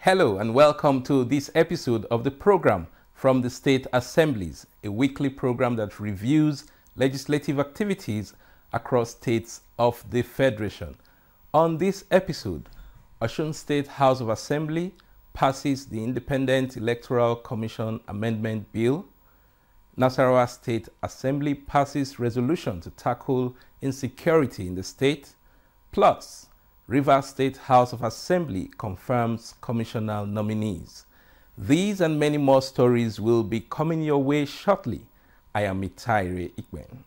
Hello and welcome to this episode of the program from the State Assemblies, a weekly program that reviews legislative activities across states of the Federation. On this episode, Osun State House of Assembly passes the Independent Electoral Commission Amendment Bill. Nasarawa State Assembly passes resolution to tackle insecurity in the state. Plus, Rivers State House of Assembly confirms commissioner nominees. These and many more stories will be coming your way shortly. I am Itaire Ikwen.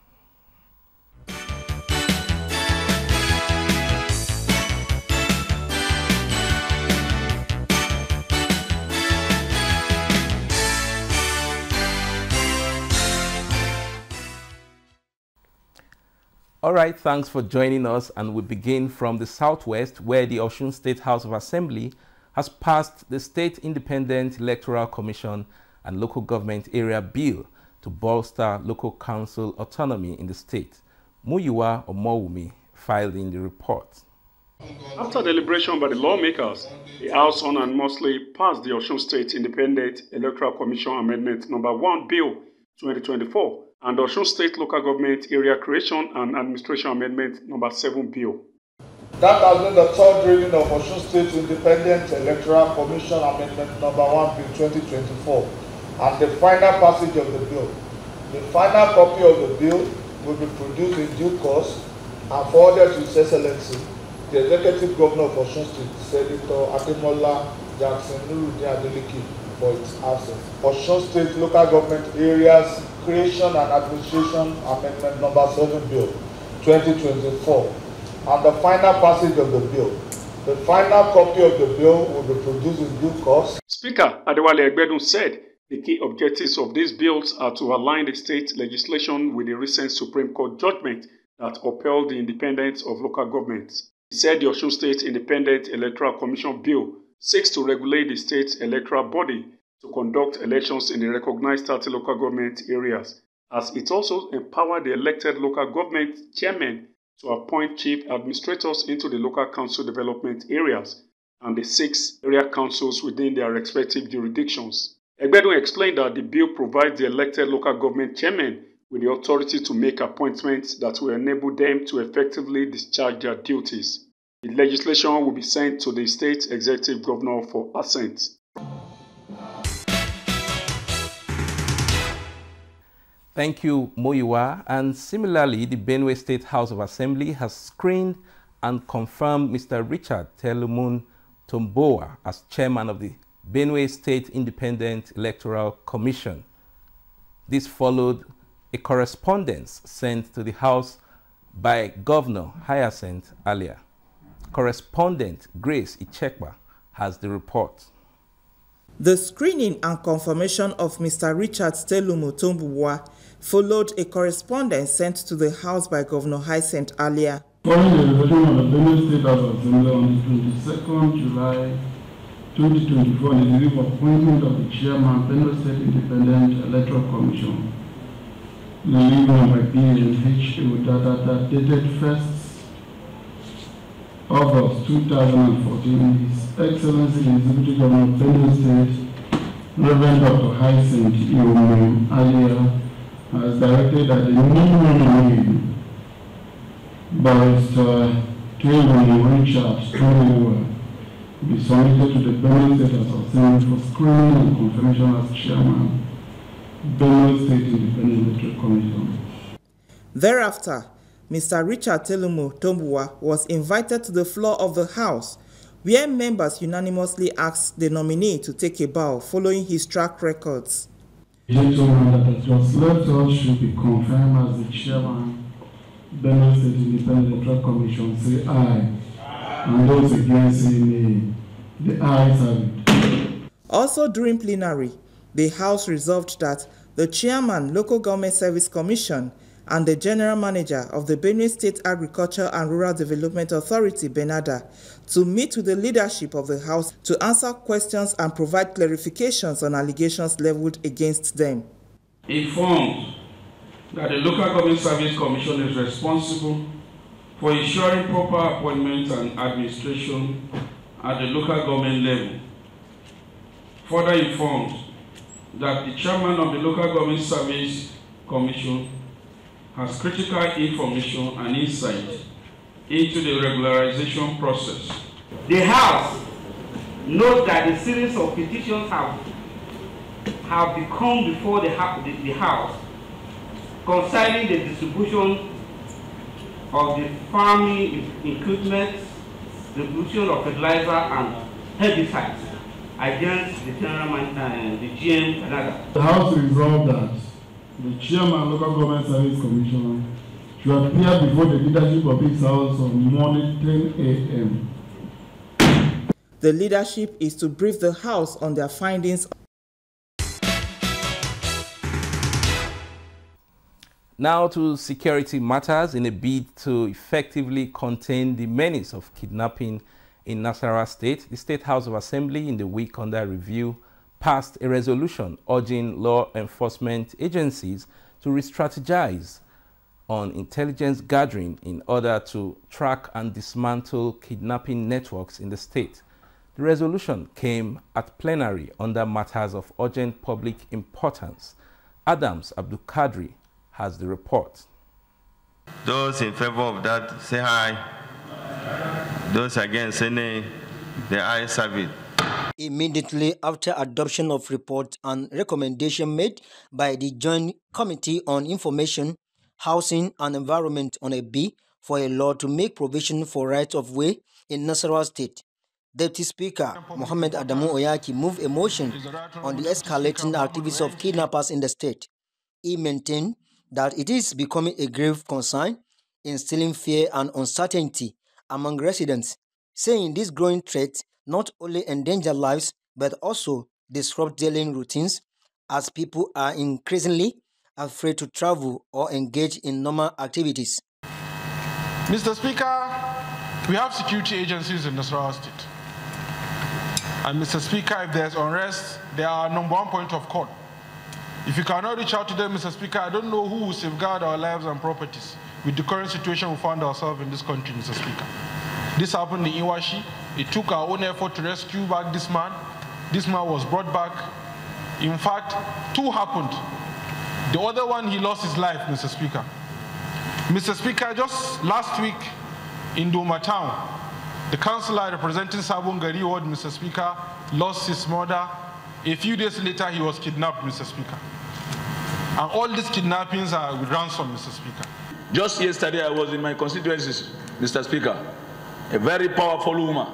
All right, thanks for joining us, and we begin from the southwest, where the Osun State House of Assembly has passed the State Independent Electoral Commission and Local Government Area Bill to bolster local council autonomy in the state. Muyiwa Omowumi filed in the report. After deliberation by the lawmakers, the House unanimously passed the Osun State Independent Electoral Commission Amendment No. 1 Bill 2024 and Osun State Local Government Area Creation and Administration Amendment No. 7 Bill. That has been the third reading of Osun State Independent Electoral Commission Amendment No. 1 Bill 2024 and the final passage of the bill. The final copy of the bill will be produced in due course and forwarded to His Excellency, the Executive Governor of Osun State, Senator Ademola Jackson Nuruddin Adeleke, for its absence. Osun State Local Government Areas Creation and Administration Amendment No. 7 Bill 2024 and the final passage of the bill. The final copy of the bill will be produced in due course. Speaker Adewale Egbedun said the key objectives of these bills are to align the state legislation with the recent Supreme Court judgment that upheld the independence of local governments. He said the Osun State Independent Electoral Commission Bill seeks to regulate the state's electoral body to conduct elections in the recognized 30 local government areas, as it also empowered the elected local government chairmen to appoint chief administrators into the local council development areas and the 6 area councils within their respective jurisdictions. Egbedun explained that the bill provides the elected local government chairmen with the authority to make appointments that will enable them to effectively discharge their duties. The legislation will be sent to the state executive governor for assent. Thank you, Muyiwa. And similarly, the Benue State House of Assembly has screened and confirmed Mr. Richard Telumun Tombowa as chairman of the Benue State Independent Electoral Commission. This followed a correspondence sent to the House by Governor Hyacinth Alia. Correspondent Grace Ichekwa has the report. The screening and confirmation of Mr. Richard Telumun Tombowa followed a correspondence sent to the House by Governor Hyacinth Alia. Following the resolution of the Benue State House of Assembly on the 22nd July 2024 on the eve of appointment of the chairman, Benue State Independent Electoral Commission, the leave number BNH Udadada, dated 1st August 2014, His Excellency the Executive Governor of Benue State, Reverend Dr. Hyacinth Alia, has directed that the new nominee, Barrister Telumun Richard Tombowa, be submitted to the Benue State House of Assembly for screening and confirmation as chairman, Benue State Independent Electoral Commission. Thereafter, Mr. Richard Telumun Tombowa was invited to the floor of the House, where members unanimously asked the nominee to take a bow following his track records. The gentleman that has just left us should be confirmed as the chairman, Benue State Independent Electoral Commission. Say aye. And those against say nay. The ayes have it. Also during plenary, the House resolved that the chairman, Local Government Service Commission, and the General Manager of the Benue State Agriculture and Rural Development Authority, BENADA, to meet with the leadership of the House to answer questions and provide clarifications on allegations leveled against them. Informed that the Local Government Service Commission is responsible for ensuring proper appointments and administration at the local government level further informed that the chairman of the Local Government Service Commission has critical information and insight into the regularization process. The House notes that a series of petitions have become before the House concerning the distribution of the farming equipment, distribution of fertilizer and herbicides against the the GM Canada. The House resolved that the chairman Local Government Service Commissioner should appear before the leadership of this House on Monday 10 a.m. The leadership is to brief the House on their findings. Now to security matters. In a bid to effectively contain the menace of kidnapping in Nasarawa State, the State House of Assembly in the week under review passed a resolution urging law enforcement agencies to re-strategize on intelligence gathering in order to track and dismantle kidnapping networks in the state. The resolution came at plenary under matters of urgent public importance. Adams Abdul Kadri has the report. Those in favor of that, say aye. Those against, say nay. The ayes have it. Immediately after adoption of report and recommendation made by the Joint Committee on Information, Housing and Environment on a bill for a law to make provision for right of way in Nasarawa State, Deputy Speaker Mohammed Adamu Oyaki moved a motion on the escalating activities of kidnappers in the state. He maintained that it is becoming a grave concern, instilling fear and uncertainty among residents, saying this growing threat not only endanger lives but also disrupt daily routines as people are increasingly afraid to travel or engage in normal activities. Mr. Speaker, we have security agencies in Nasarawa State. And Mr. Speaker, if there's unrest, they are number one point of call. If you cannot reach out to them, Mr. Speaker, I don't know who will safeguard our lives and properties with the current situation we find ourselves in this country, Mr. Speaker. This happened in Iwashi. It took our own effort to rescue back this man. This man was brought back. In fact, two happened. The other one, he lost his life, Mr. Speaker. Mr. Speaker, just last week in Doma town, the councillor representing Sabon Gari Ward, Mr. Speaker, lost his mother. A few days later, he was kidnapped, Mr. Speaker. And all these kidnappings are with ransom, Mr. Speaker. Just yesterday, I was in my constituencies, Mr. Speaker. A very powerful woman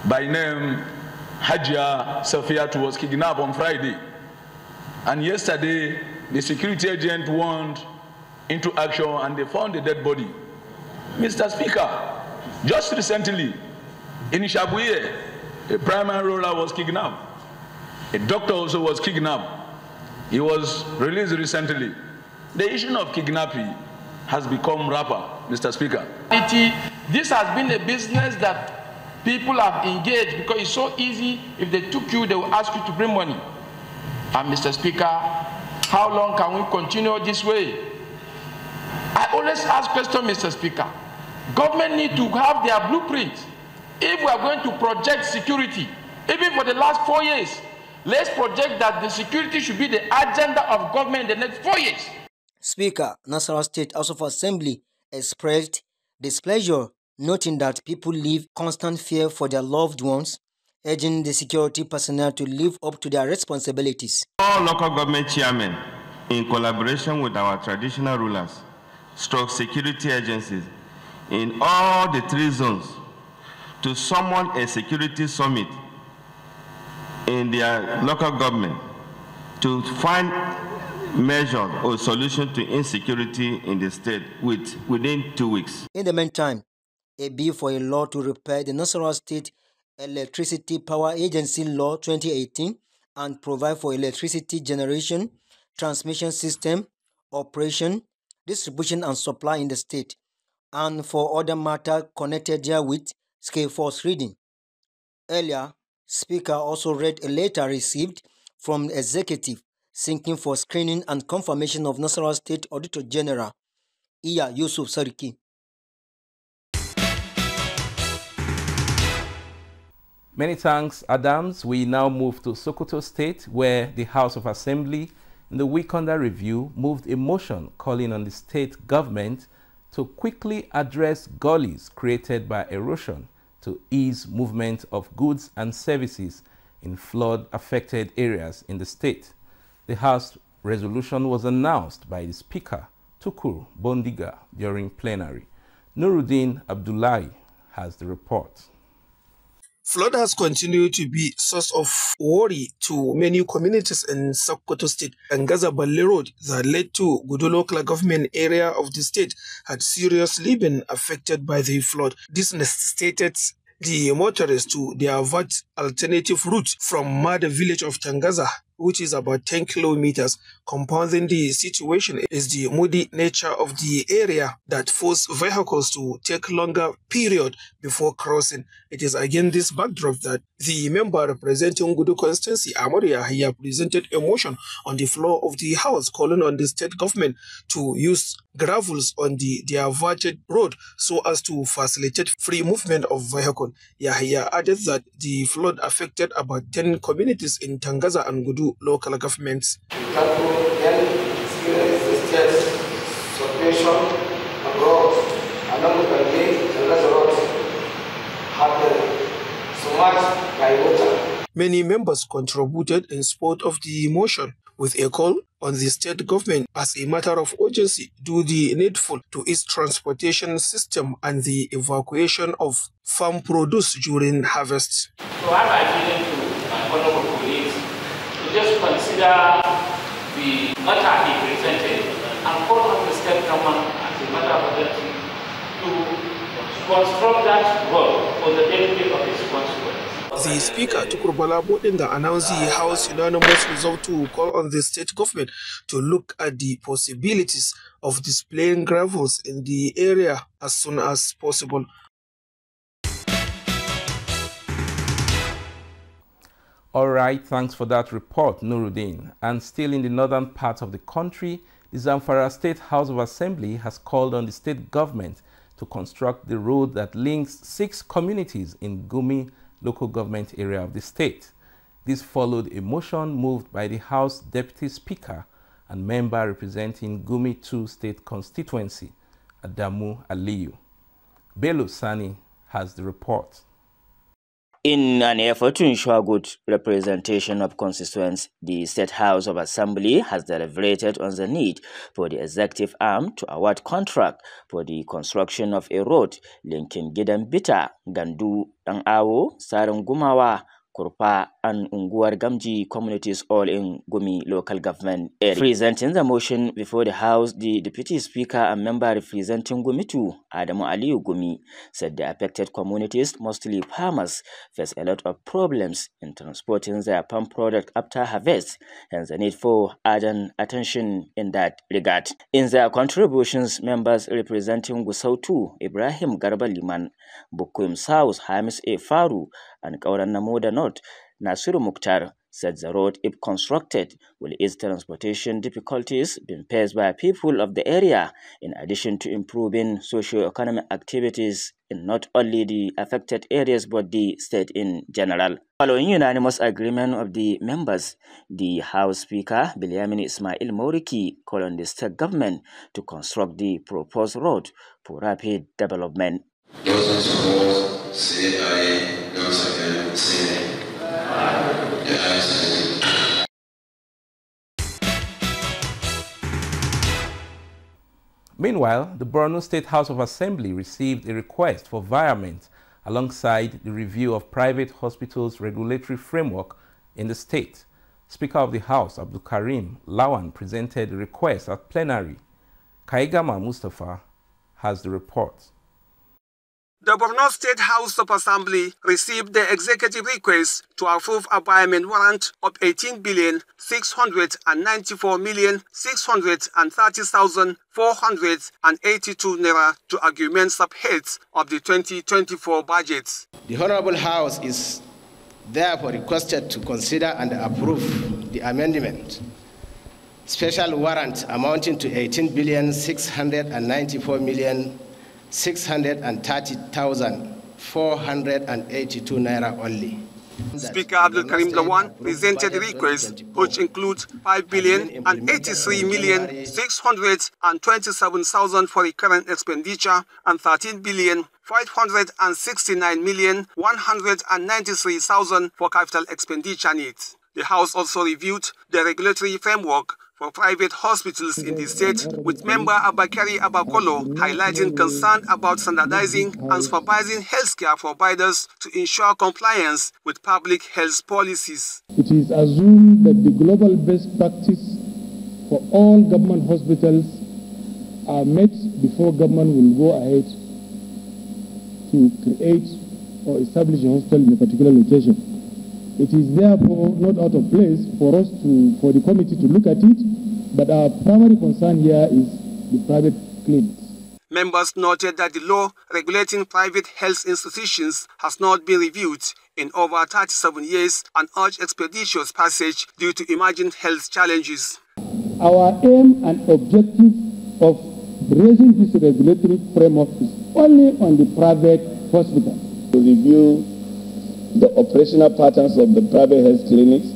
by name Hajia Safiatu was kidnapped on Friday. And yesterday, the security agent went into action and they found a dead body. Mr. Speaker, just recently, in Shabuye, a primary ruler was kidnapped. A doctor also was kidnapped. He was released recently. The issue of kidnapping has become rapper, Mr. Speaker. This has been a business that people have engaged because it's so easy. If they took you, they will ask you to bring money. And Mr. Speaker, how long can we continue this way? I always ask question, Mr. Speaker. Government need to have their blueprint. If we are going to project security, even for the last 4 years, let's project that the security should be the agenda of government in the next 4 years. Speaker, Nasarawa State House of Assembly expressed displeasure, noting that people live constant fear for their loved ones, urging the security personnel to live up to their responsibilities. All local government chairmen, in collaboration with our traditional rulers, stroke security agencies in all the 3 zones, to summon a security summit in their local government to find measures or solution to insecurity in the state within 2 weeks. In the meantime, a bill for a law to repair the Nasarawa State Electricity Power Agency Law 2018 and provide for electricity generation, transmission system, operation, distribution and supply in the state, and for other matters connected therewith, scale force reading. Earlier, Speaker also read a letter received from the executive seeking for screening and confirmation of Nasarawa State Auditor General, Iya Yusuf Sariki. Many thanks, Adams. We now move to Sokoto State, where the House of Assembly, in the week under review, moved a motion calling on the state government to quickly address gullies created by erosion to ease movement of goods and services in flood-affected areas in the state. The House resolution was announced by the Speaker, Tukur Bondiga, during plenary. Nuruddin Abdullahi has the report. Flood has continued to be a source of worry to many communities in Sokoto State. And Gaza-Balle Road that led to Gudu local government area of the state had seriously been affected by the flood. This necessitated the motorists to divert alternative routes from Mada village of Tangaza, which is about 10 kilometers. Compounding the situation is the muddy nature of the area that forced vehicles to take longer period before crossing. It is again this backdrop that the member representing Gudu constituency, Amori Yahya, presented a motion on the floor of the House calling on the state government to use gravels on the diverted road so as to facilitate free movement of vehicles. Yahya added that the flood affected about 10 communities in Tangaza and Gudu local governments. Many members contributed in support of the motion, with a call on the state government as a matter of urgency do the needful to its transportation system and the evacuation of farm produce during harvest. So I'm appealing to my honorable colleagues to just consider the matter he presented and call on the state government as a matter of urgency to construct that road for the benefit of its consequences. The Speaker, Tukur Bondiga, announced the House unanimous resolve to call on the state government to look at the possibilities of displaying gravels in the area as soon as possible. All right, thanks for that report, Nuruddin. And still in the northern part of the country, the Zamfara State House of Assembly has called on the state government to construct the road that links 6 communities in Gumi local government area of the state. This followed a motion moved by the House Deputy Speaker and member representing Gumi 2 State Constituency, Adamu Aliyu. Bello Sani has the report. In an effort to ensure good representation of constituents, the State House of Assembly has deliberated on the need for the executive arm to award contract for the construction of a road linking Gidan Bita, Gandu, Dangawo, Sarangumawa, Kurpa, and Unguwar Gamji communities all in Gumi local government area. Presenting the motion before the House, the Deputy Speaker and member representing Gumi 2, Adamu Aliyu Gumi, said the affected communities, mostly farmers, face a lot of problems in transporting their palm product after harvest, hence the need for urgent attention in that regard. In their contributions, members representing Gusau 2, Ibrahim Garba Liman, Bukuim South, Hamis A. Faru, and Kauran Namoda North, Nasiru Mukhtar, said the road, if constructed, will ease transportation difficulties being faced by people of the area, in addition to improving socio-economic activities in not only the affected areas but the state in general. Following unanimous agreement of the members, the House Speaker, Bilyamin Ismail Moriki, called on the state government to construct the proposed road for rapid development. Those in support, say aye. Those against, say nay. The ayes have it. Meanwhile, the Borno State House of Assembly received a request for virement alongside the review of private hospitals' regulatory framework in the state. Speaker of the House, Abdul Karim Lawan, presented the request at plenary. Kaigama Mustafa has the report. The Borno State House of Assembly received the executive request to approve a virement warrant of 18,694,630,482 naira to argument subheads of the 2024 budget. The Honorable House is therefore requested to consider and approve the amendment. Special warrant amounting to 18,694,630,482 naira only. Speaker Abdul Karim Lawan presented the request, which includes 5,083,627,000 for recurrent expenditure and 13,569,193,000 for capital expenditure needs. The House also reviewed the regulatory framework for private hospitals in the state, with member Abakari Abakolo highlighting concern about standardizing and supervising healthcare providers to ensure compliance with public health policies. It is assumed that the global best practice for all government hospitals are met before government will go ahead to create or establish a hospital in a particular location. It is therefore not out of place for the committee to look at it, but our primary concern here is the private clinics. Members noted that the law regulating private health institutions has not been reviewed in over 37 years and urged expeditious passage due to emerging health challenges. Our aim and objective of raising this regulatory framework is only on the private hospital. To review the operational patterns of the private health clinics,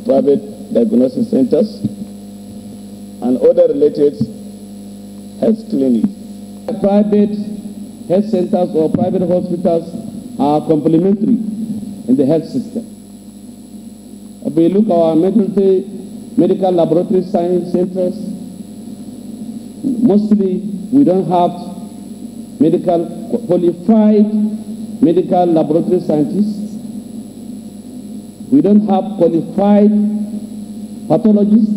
private diagnosis centers, and other related health clinics. Private health centers or private hospitals are complementary in the health system. If we look at our medical laboratory science centers, mostly we don't have qualified medical laboratory scientists. We don't have qualified pathologists.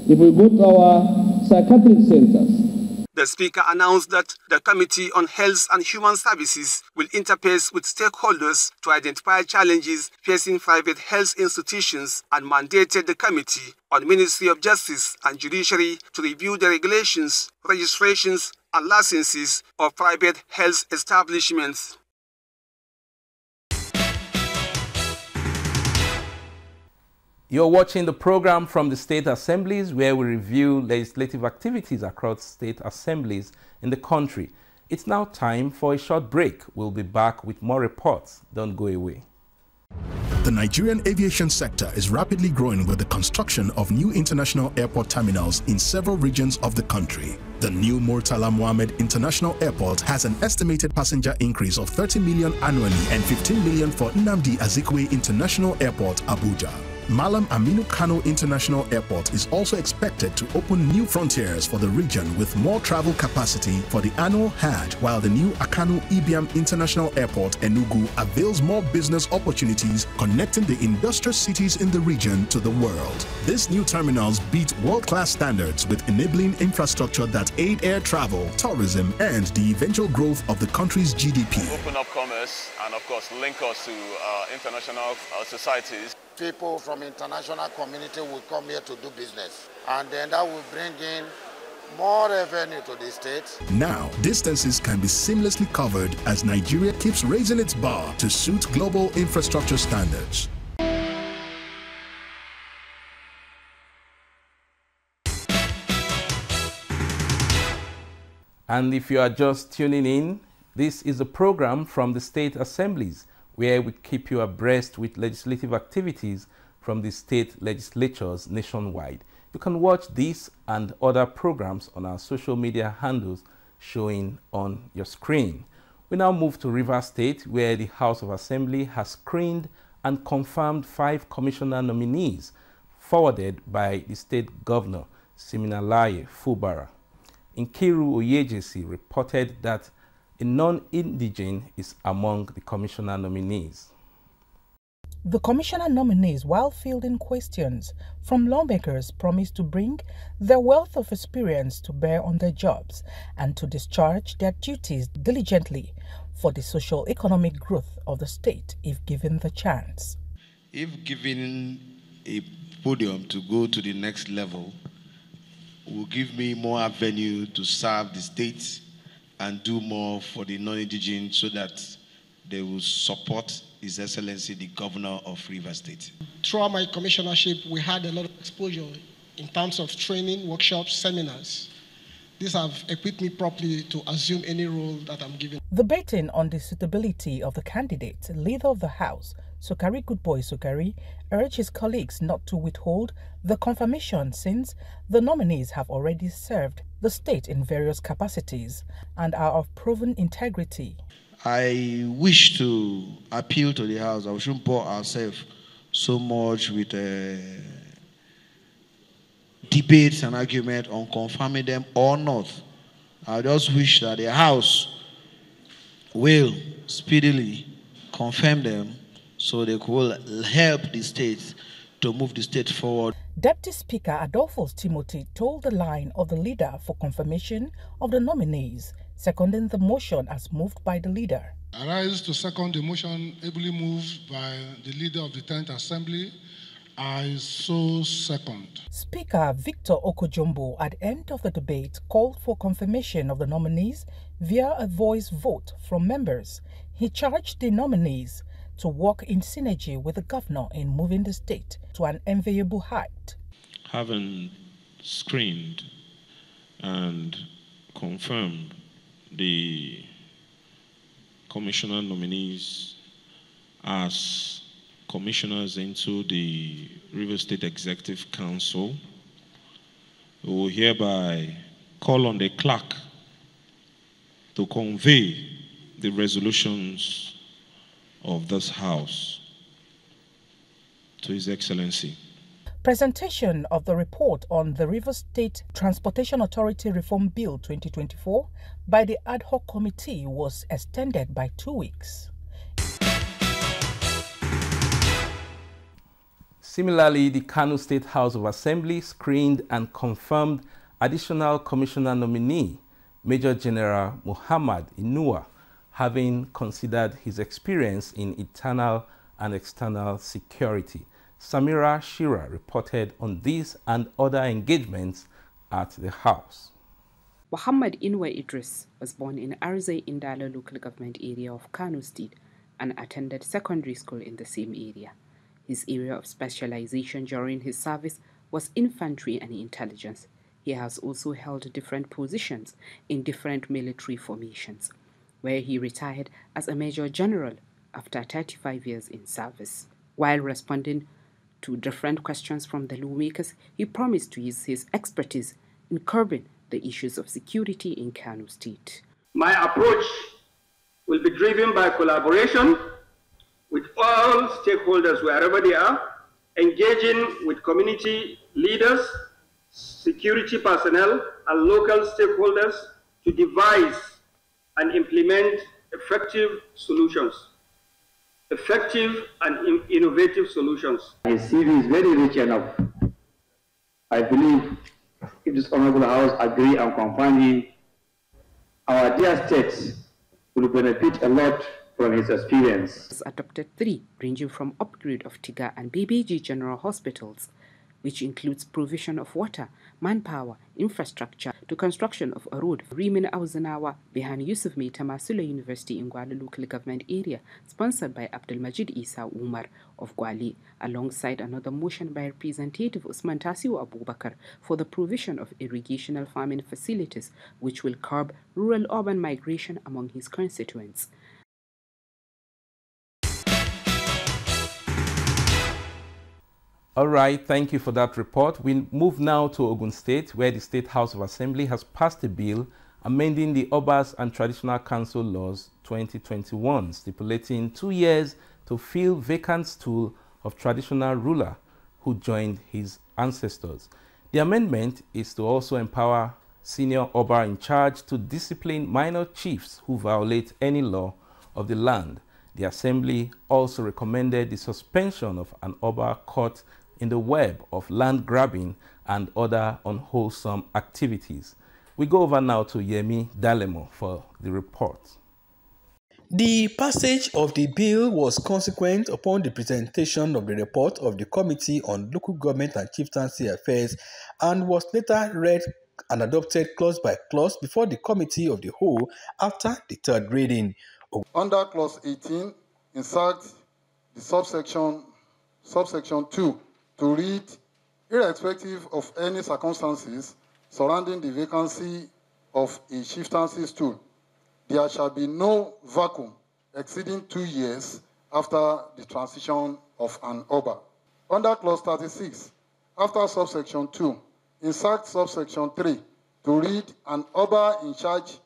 If we go to our psychiatric centers. The Speaker announced that the Committee on Health and Human Services will interface with stakeholders to identify challenges facing private health institutions and mandated the Committee on Ministry of Justice and Judiciary to review the regulations, registrations, and licenses of private health establishments. You're watching the program from the State Assemblies, where we review legislative activities across state assemblies in the country. It's now time for a short break. We'll be back with more reports. Don't go away. The Nigerian aviation sector is rapidly growing with the construction of new international airport terminals in several regions of the country. The new Murtala Mohammed International Airport has an estimated passenger increase of 30 million annually and 15 million for Nnamdi Azikiwe International Airport, Abuja. Malam Aminu Kano International Airport is also expected to open new frontiers for the region with more travel capacity for the annual Hajj, while the new Akanu Ibiam International Airport, Enugu, avails more business opportunities connecting the industrial cities in the region to the world. These new terminals beat world-class standards with enabling infrastructure that aid air travel, tourism, and the eventual growth of the country's GDP. Open up commerce and, of course, link us to international societies. People from international community will come here to do business, and then that will bring in more revenue to the state. Now, distances can be seamlessly covered as Nigeria keeps raising its bar to suit global infrastructure standards. And if you are just tuning in, this is a program from the State Assemblies, where we keep you abreast with legislative activities from the state legislatures nationwide. You can watch this and other programs on our social media handles showing on your screen. We now move to Rivers State, where the House of Assembly has screened and confirmed 5 commissioner nominees forwarded by the state governor, Siminalayi Fubara. Nkiru Oyejesi reported that a non-indigene is among the commissioner nominees. The commissioner nominees, while fielding questions from lawmakers, promised to bring their wealth of experience to bear on their jobs and to discharge their duties diligently for the socio-economic growth of the state if given the chance. If given a podium to go to the next level, will give me more avenue to serve the state and do more for the non-indigene so that they will support His Excellency the Governor of Rivers State. Throughout my commissionership, we had a lot of exposure in terms of training, workshops, seminars. These have equipped me properly to assume any role that I'm given. Debating on the suitability of the candidate, leader of the House, Sukari Goodboy Sukari, urged his colleagues not to withhold the confirmation since the nominees have already served the state in various capacities and are of proven integrity. I wish to appeal to the House that we shouldn't bore ourselves so much with debates and argument on confirming them or not. I just wish that the House will speedily confirm them so they could help the state to move the state forward. Deputy Speaker Adolphus Timothy told the line of the leader for confirmation of the nominees, seconding the motion as moved by the leader. I rise to second the motion ably moved by the leader of the 10th Assembly. I so second. Speaker Victor Okojumbo at the end of the debate called for confirmation of the nominees via a voice vote from members. He charged the nominees to work in synergy with the governor in moving the state to an enviable height. Having screened and confirmed the commissioner nominees as commissioners into the Rivers State Executive Council, we will hereby call on the clerk to convey the resolutions of this House to His Excellency. Presentation of the report on the Rivers State Transportation Authority Reform Bill 2024 by the ad hoc committee was extended by 2 weeks. Similarly, the Kano State House of Assembly screened and confirmed additional commissioner nominee, Major General Muhammad Inuwa, having considered his experience in internal and external security. Samira Shira reported on this and other engagements at the House. Muhammad Inuwa Idris was born in Arzai Indala local government area of Kano State and attended secondary school in the same area. His area of specialization during his service was infantry and intelligence. He has also held different positions in different military formations, where he retired as a Major General after 35 years in service. While responding to different questions from the lawmakers, he promised to use his expertise in curbing the issues of security in Kano State. My approach will be driven by collaboration with all stakeholders wherever they are, engaging with community leaders, security personnel, and local stakeholders to devise and implement effective solutions, effective and innovative solutions. His CV is very rich enough. I believe if this Honorable House agree and confirm him, our dear state will benefit a lot from his experience. Has adopted 3, ranging from upgrade of Tiga and BBG General Hospitals, which includes provision of water, manpower, infrastructure, to construction of a road Rimin Auzanawa behind Yusuf Mai Tamasula University in Gwale local government area, sponsored by Abdulmajid Isa Umar of Gwale, alongside another motion by Representative Usman Tasiu Abubakar for the provision of irrigational farming facilities, which will curb rural-urban migration among his constituents. All right, thank you for that report. We move now to Ogun State, where the State House of Assembly has passed a bill amending the Obas and Traditional Council Laws 2021, stipulating 2 years to fill vacant stool of traditional ruler who joined his ancestors. The amendment is to also empower senior Oba in charge to discipline minor chiefs who violate any law of the land. The Assembly also recommended the suspension of an Oba caught in the web of land grabbing and other unwholesome activities. We go over now to Yemi Dalemo for the report. The passage of the bill was consequent upon the presentation of the report of the Committee on Local Government and Chieftaincy Affairs and was later read and adopted clause by clause before the Committee of the Whole after the third reading. Under Clause 18, insert the subsection 2 to read, irrespective of any circumstances surrounding the vacancy of a chieftaincy stool. There shall be no vacuum exceeding 2 years after the transition of an Oba. Under clause 36, after subsection 2, insert subsection 3 to read, an Oba in charge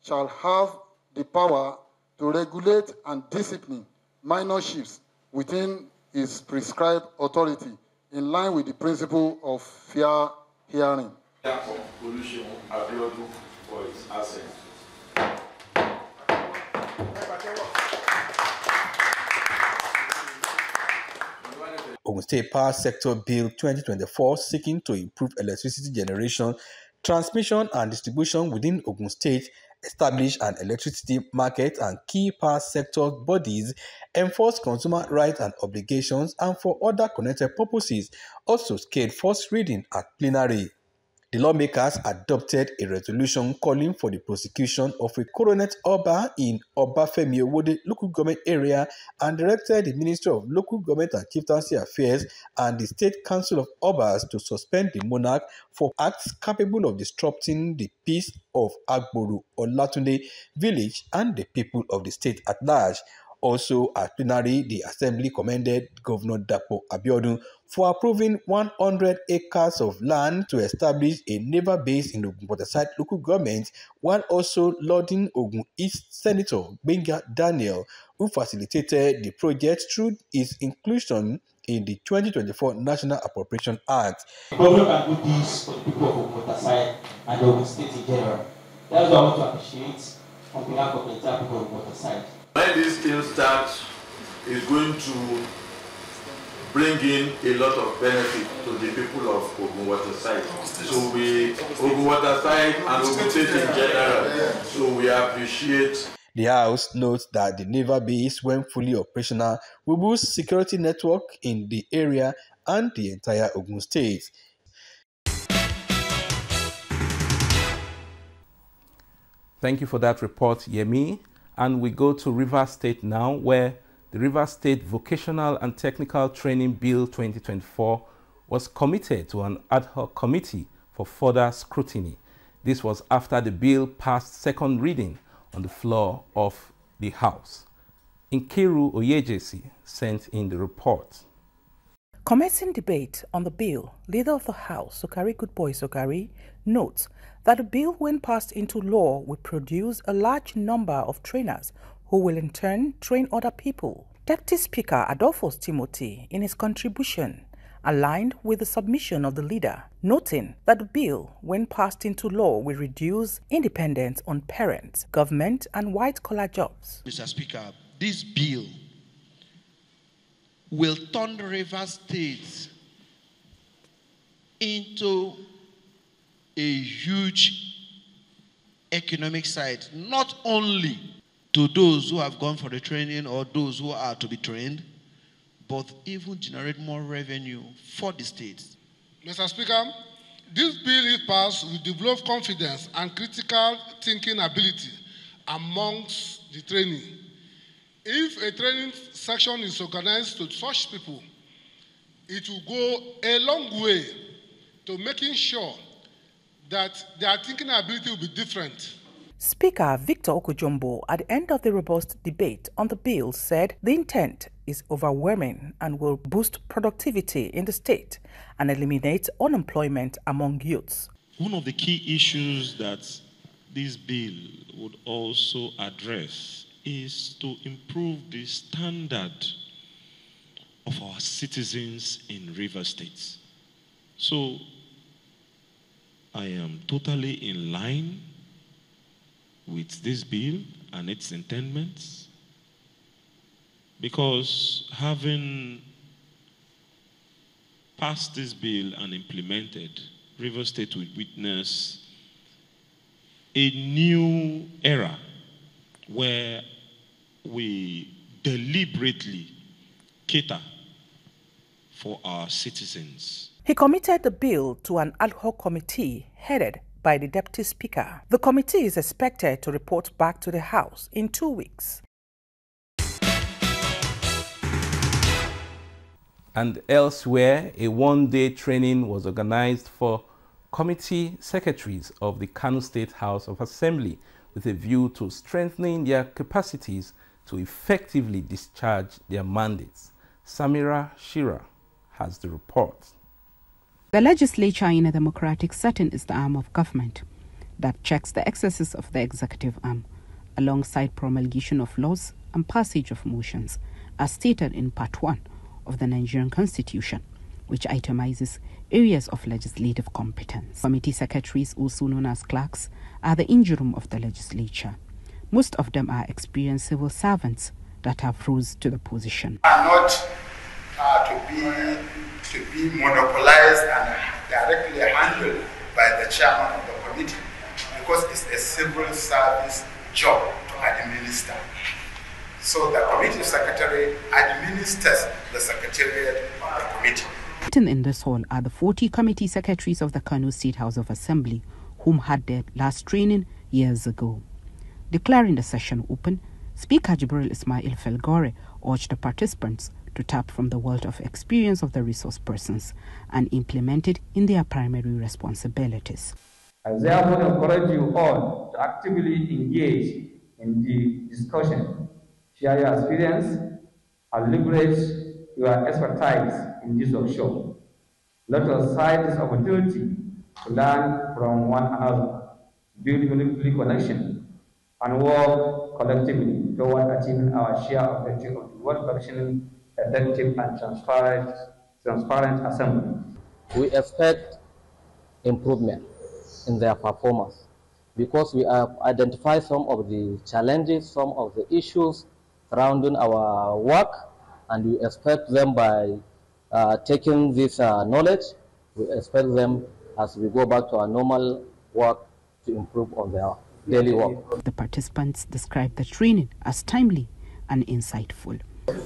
shall have the power to regulate and discipline minor chiefs within his prescribed authority in line with the principle of fair hearing. Ogun State Power Sector Bill 2024 seeking to improve electricity generation, transmission and distribution within Ogun State, establish an electricity market and key power sector bodies, enforce consumer rights and obligations, and for other connected purposes, also scaled first reading at plenary. The lawmakers adopted a resolution calling for the prosecution of a coronet Oba in Obafemi Owode local government area and directed the Ministry of Local Government and Chieftaincy Affairs and the State Council of Obas to suspend the monarch for acts capable of disrupting the peace of Agboru Olatunde village and the people of the state at large. Also at plenary, the Assembly commended Governor Dapo Abiodun for approving 100 acres of land to establish a naval base in Ogun Waterside local government, while also lauding Ogun East Senator Benga Daniel, who facilitated the project through his inclusion in the 2024 National Appropriation Act. The government can do this for the people of Ogun Waterside and the Ogun State in general. That's what I want to appreciate on behalf of the entire people of Ogun Waterside. When this bill starts, it's going to bring in a lot of benefit to the people of Ogun Waterside. So Ogun Waterside and Ogun State in general. So we appreciate. The House notes that the naval base, when fully operational, will boost security network in the area and the entire Ogun State. Thank you for that report, Yemi. And we go to Rivers State now, where the Rivers State Vocational and Technical Training Bill 2024 was committed to an ad hoc committee for further scrutiny. This was after the bill passed second reading on the floor of the House. Nkiru Oyejesi sent in the report. Commencing debate on the bill, Leader of the House, Sokari Goodboy Sokari, notes that the bill, when passed into law, will produce a large number of trainers who will in turn train other people. Deputy Speaker Adolphus Timothy, in his contribution, aligned with the submission of the leader, noting that the bill, when passed into law, will reduce independence on parents, government, and white-collar jobs. Mr. Speaker, this bill will turn Rivers State into a huge economic site, not only to those who have gone for the training or those who are to be trained, but even generate more revenue for the states. Mr. Speaker, this bill, if passed, will develop confidence and critical thinking ability amongst the training. If a training section is organized to such people, it will go a long way to making sure that their thinking ability will be different. Speaker Victor Okojombo, at the end of the robust debate on the bill, said the intent is overwhelming and will boost productivity in the state and eliminate unemployment among youths. One of the key issues that this bill would also address is to improve the standard of our citizens in River States. So I am totally in line with this bill and its intendments, because having passed this bill and implemented, River State will witness a new era where we deliberately cater for our citizens. He committed the bill to an ad hoc committee headed by the Deputy Speaker. The committee is expected to report back to the House in 2 weeks. And elsewhere, a one-day training was organized for committee secretaries of the Kano State House of Assembly with a view to strengthening their capacities to effectively discharge their mandates. Samira Shira has the report. The legislature in a democratic setting is the arm of government that checks the excesses of the executive arm, alongside promulgation of laws and passage of motions, as stated in Part 1 of the Nigerian Constitution, which itemizes areas of legislative competence. Committee secretaries, also known as clerks, are the engine room of the legislature. Most of them are experienced civil servants that have rose to the position. Are not to be monopolized and directly handled by the chairman of the committee, because it's a civil service job to administer. So the committee secretary administers the secretariat of the committee. Sitting in this hall are the 40 committee secretaries of the Kano State House of Assembly, whom had their last training years ago. Declaring the session open, Speaker Jibril Ismail Felgore urged the participants to tap from the wealth of experience of the resource persons and implement it in their primary responsibilities. I therefore encourage you all to actively engage in the discussion, share your experience, and leverage your expertise in this workshop. Let us seize this opportunity to learn from one another, build meaningful connection, and work collectively toward achieving our share objective of the well-functioning, effective, and transparent assembly. We expect improvement in their performance because we have identified some of the challenges, some of the issues surrounding our work, and we expect them by taking this knowledge, we expect them as we go back to our normal work to improve on their daily work. The participants described the training as timely and insightful.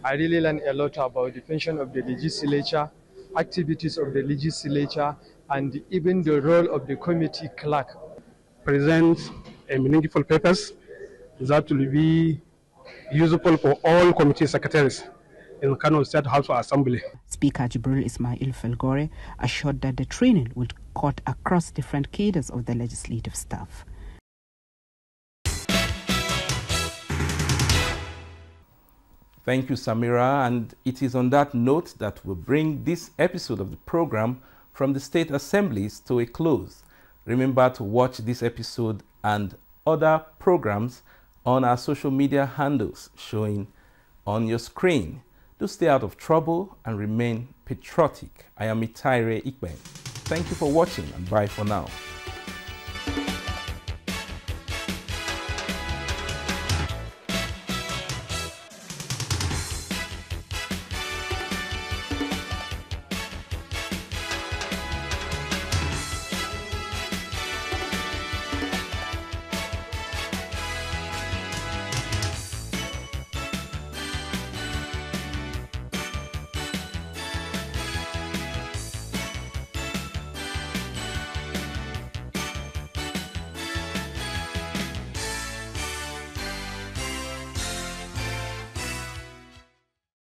I really learned a lot about the function of the legislature, activities of the legislature, and even the role of the committee clerk. Present a meaningful purpose that will be useful for all committee secretaries in Kano State House of Assembly. Speaker Jibril Ismail Felgore assured that the training would cut across different cadres of the legislative staff. Thank you, Samira, and it is on that note that we'll bring this episode of the program from the State Assemblies to a close. Remember to watch this episode and other programs on our social media handles showing on your screen. Do stay out of trouble and remain patriotic. I am Itaire Ikben. Thank you for watching and bye for now.